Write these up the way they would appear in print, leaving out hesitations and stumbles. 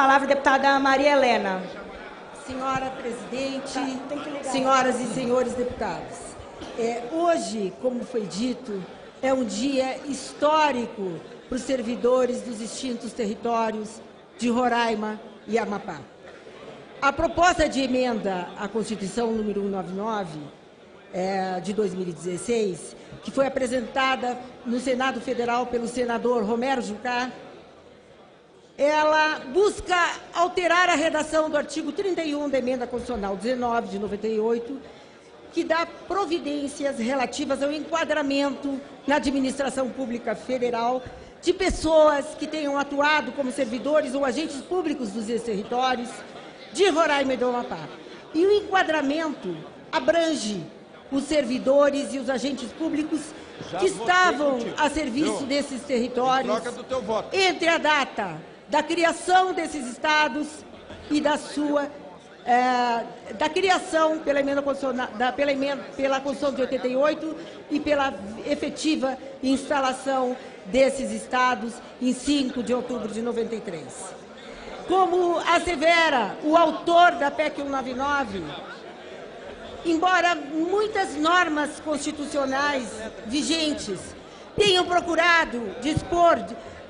palavra a deputada Maria Helena. Senhora presidente, senhoras e senhores deputados, hoje, como foi dito, é um dia histórico para os servidores dos extintos territórios de Roraima e Amapá. A proposta de emenda à Constituição número 199 de 2016, que foi apresentada no Senado Federal pelo senador Romero Jucá, ela busca alterar a redação do artigo 31 da Emenda Constitucional 19 de 98, que dá providências relativas ao enquadramento na administração pública federal de pessoas que tenham atuado como servidores ou agentes públicos dos territórios de Roraima e do Amapá. E o enquadramento abrange os servidores e os agentes públicos que estavam a serviço desses territórios entre a data da criação desses estados e da sua da criação pela emenda constitucional, pela Constituição de 88 e pela efetiva instalação desses estados em 5 de outubro de 93. Como assevera o autor da PEC 199, embora muitas normas constitucionais vigentes tenham procurado dispor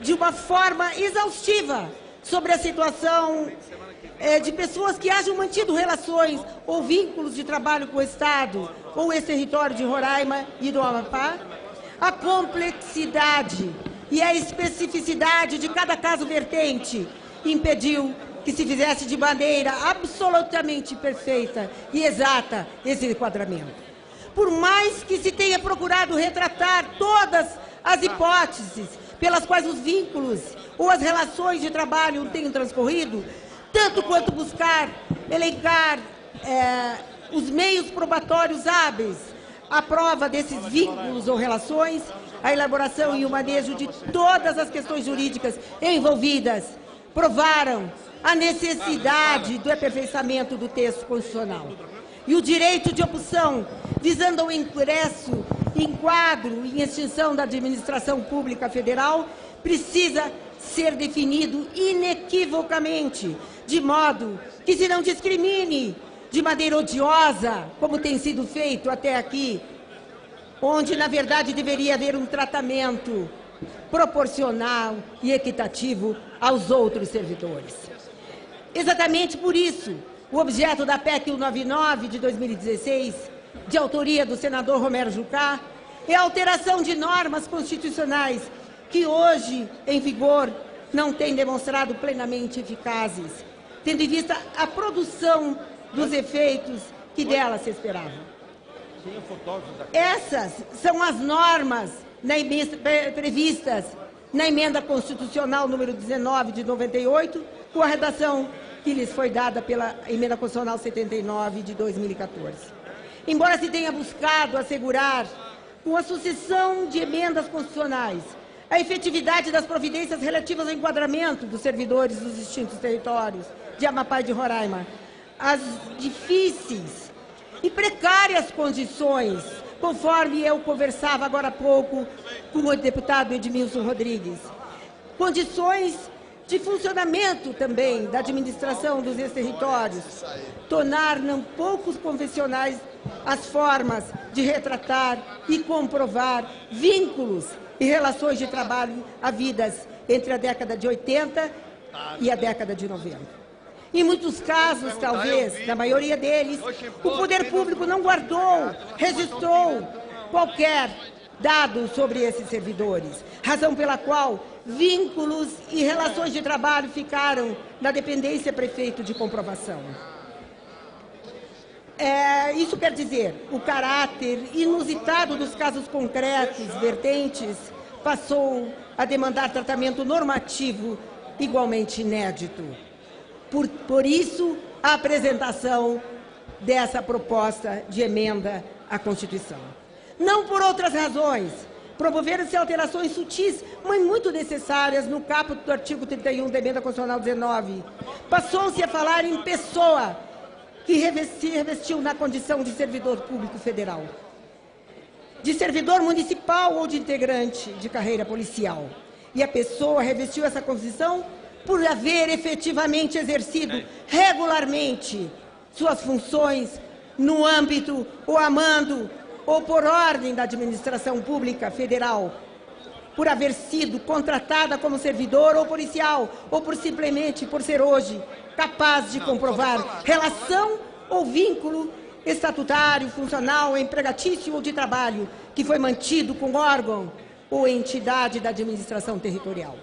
de uma forma exaustiva sobre a situação de pessoas que hajam mantido relações ou vínculos de trabalho com o Estado ou esse território de Roraima e do Amapá, a complexidade e a especificidade de cada caso vertente impediu que se fizesse de maneira absolutamente perfeita e exata esse enquadramento. Por mais que se tenha procurado retratar todas as hipóteses pelas quais os vínculos ou as relações de trabalho tenham transcorrido, tanto quanto buscar elencar os meios probatórios hábeis à prova desses vínculos ou relações, a elaboração e o manejo de todas as questões jurídicas envolvidas provaram a necessidade do aperfeiçoamento do texto constitucional. E o direito de opção, visando ao ingresso, enquadro e extinção da administração pública federal, precisa ser definido inequivocamente, de modo que se não discrimine de maneira odiosa, como tem sido feito até aqui, onde, na verdade, deveria haver um tratamento proporcional e equitativo aos outros servidores. Exatamente por isso, o objeto da PEC 199 de 2016, de autoria do senador Romero Jucá, é a alteração de normas constitucionais que hoje, em vigor, não têm demonstrado plenamente eficazes, tendo em vista a produção dos efeitos que delas se esperavam. Essas são as normas previstas na Emenda Constitucional número 19 de 98, com a redação que lhes foi dada pela Emenda Constitucional 79 de 2014. Embora se tenha buscado assegurar, com a sucessão de emendas constitucionais, a efetividade das providências relativas ao enquadramento dos servidores dos extintos territórios de Amapá e de Roraima, as difíceis e precárias condições, conforme eu conversava agora há pouco com o deputado Edmilson Rodrigues, condições de funcionamento também da administração dos territórios, tornaram poucos convencionais as formas de retratar e comprovar vínculos e relações de trabalho havidas entre a década de 80 e a década de 90. Em muitos casos, talvez, na maioria deles, o poder público não guardou, registrou qualquer dado sobre esses servidores, razão pela qual vínculos e relações de trabalho ficaram na dependência prefeito de comprovação. Isso quer dizer, o caráter inusitado dos casos concretos, vertentes, passou a demandar tratamento normativo igualmente inédito. Por isso, a apresentação dessa proposta de emenda à Constituição. Não por outras razões, promoveram-se alterações sutis, mas muito necessárias no caput do artigo 31 da Emenda Constitucional 19. Passou-se a falar em pessoa que se revestiu na condição de servidor público federal, de servidor municipal ou de integrante de carreira policial. E a pessoa revestiu essa condição por haver efetivamente exercido regularmente suas funções no âmbito ou a mando ou por ordem da administração pública federal, por haver sido contratada como servidor ou policial, ou por simplesmente por ser hoje capaz de comprovar relação ou vínculo estatutário, funcional, empregatício ou de trabalho que foi mantido com órgão ou entidade da administração territorial.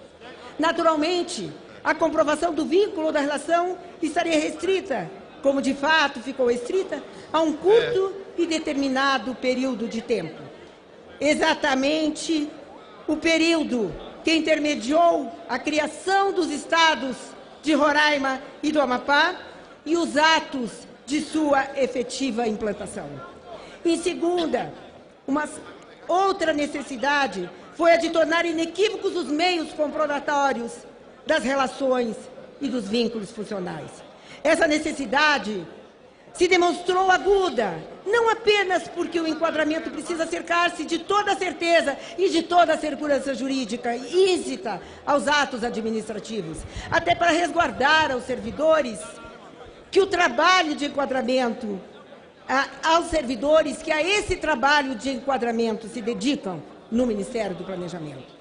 Naturalmente, a comprovação do vínculo ou da relação estaria restrita, como de fato ficou restrita, a um curto e determinado período de tempo. Exatamente o período que intermediou a criação dos estados de Roraima e do Amapá e os atos de sua efetiva implantação. Em segunda, uma outra necessidade foi a de tornar inequívocos os meios comprobatórios das relações e dos vínculos funcionais. Essa necessidade se demonstrou aguda, não apenas porque o enquadramento precisa cercar-se de toda a certeza e de toda a segurança jurídica íncita aos atos administrativos, até para resguardar aos servidores que o trabalho de enquadramento, aos servidores que a esse trabalho de enquadramento se dedicam no Ministério do Planejamento.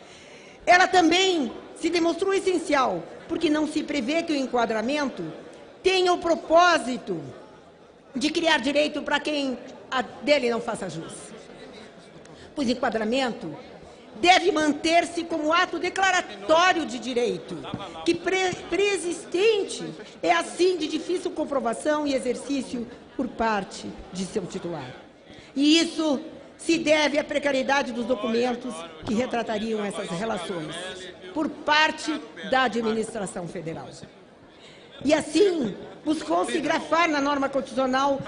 Ela também se demonstrou essencial, porque não se prevê que o enquadramento tenha o propósito de criar direito para quem dele não faça jus. Pois enquadramento deve manter-se como ato declaratório de direito, que preexistente é assim de difícil comprovação e exercício por parte de seu titular. E isso se deve à precariedade dos documentos que retratariam essas relações por parte da administração federal. E assim, buscou-se grafar na norma constitucional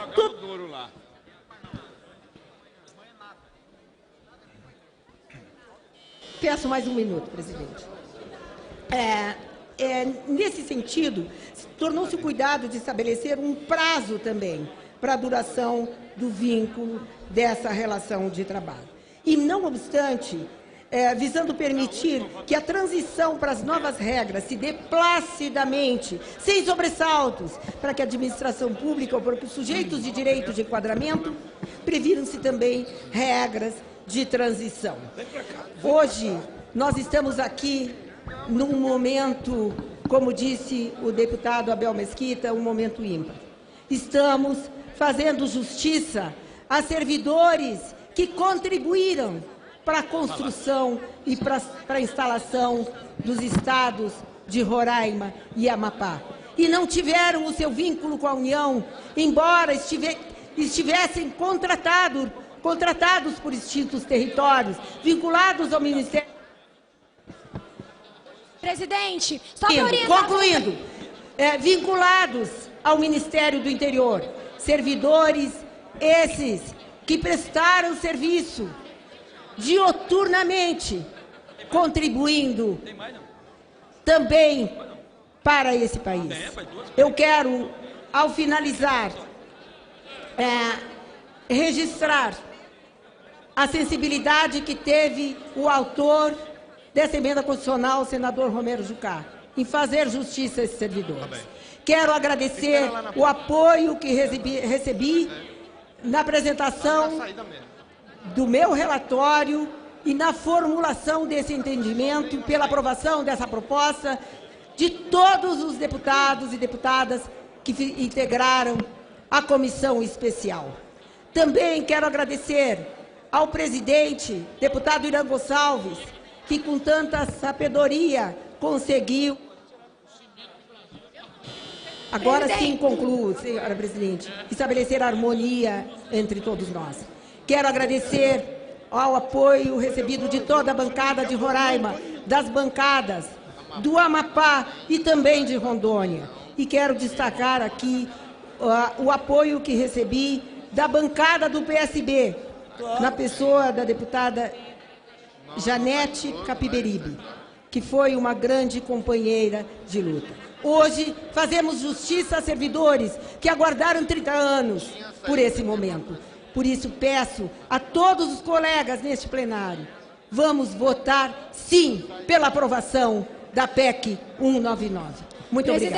Peço mais um minuto, presidente. Nesse sentido, tornou-se o cuidado de estabelecer um prazo também para a duração do vínculo dessa relação de trabalho. E, não obstante, visando permitir que a transição para as novas regras se dê placidamente, sem sobressaltos, para que a administração pública ou para os sujeitos de direito de enquadramento previram-se também regras de transição. Hoje, nós estamos aqui num momento, como disse o deputado Abel Mesquita, um momento ímpar. Estamos fazendo justiça a servidores que contribuíram para a construção e para a instalação dos estados de Roraima e Amapá. E não tiveram o seu vínculo com a União, embora estivessem contratados por extintos territórios, vinculados ao Ministério. Presidente, só para orientar... Concluindo, vinculados ao Ministério do Interior, servidores esses que prestaram serviço dioturnamente, contribuindo também para esse país. Eu quero, ao finalizar, registrar a sensibilidade que teve o autor dessa emenda constitucional, o senador Romero Jucá, em fazer justiça a esses servidores. Quero agradecer o apoio que recebi na apresentação do meu relatório e na formulação desse entendimento, pela aprovação dessa proposta de todos os deputados e deputadas que integraram a comissão especial. Também quero agradecer ao presidente, deputado Irã Gonçalves, que com tanta sabedoria conseguiu... Agora sim concluo, senhora presidente, estabelecer harmonia entre todos nós. Quero agradecer ao apoio recebido de toda a bancada de Roraima, das bancadas do Amapá e também de Rondônia. E quero destacar aqui o apoio que recebi da bancada do PSB, na pessoa da deputada Janete Capiberibe, que foi uma grande companheira de luta. Hoje, fazemos justiça a servidores que aguardaram 30 anos por esse momento. Por isso, peço a todos os colegas neste plenário, vamos votar, sim, pela aprovação da PEC 199. Muito obrigada.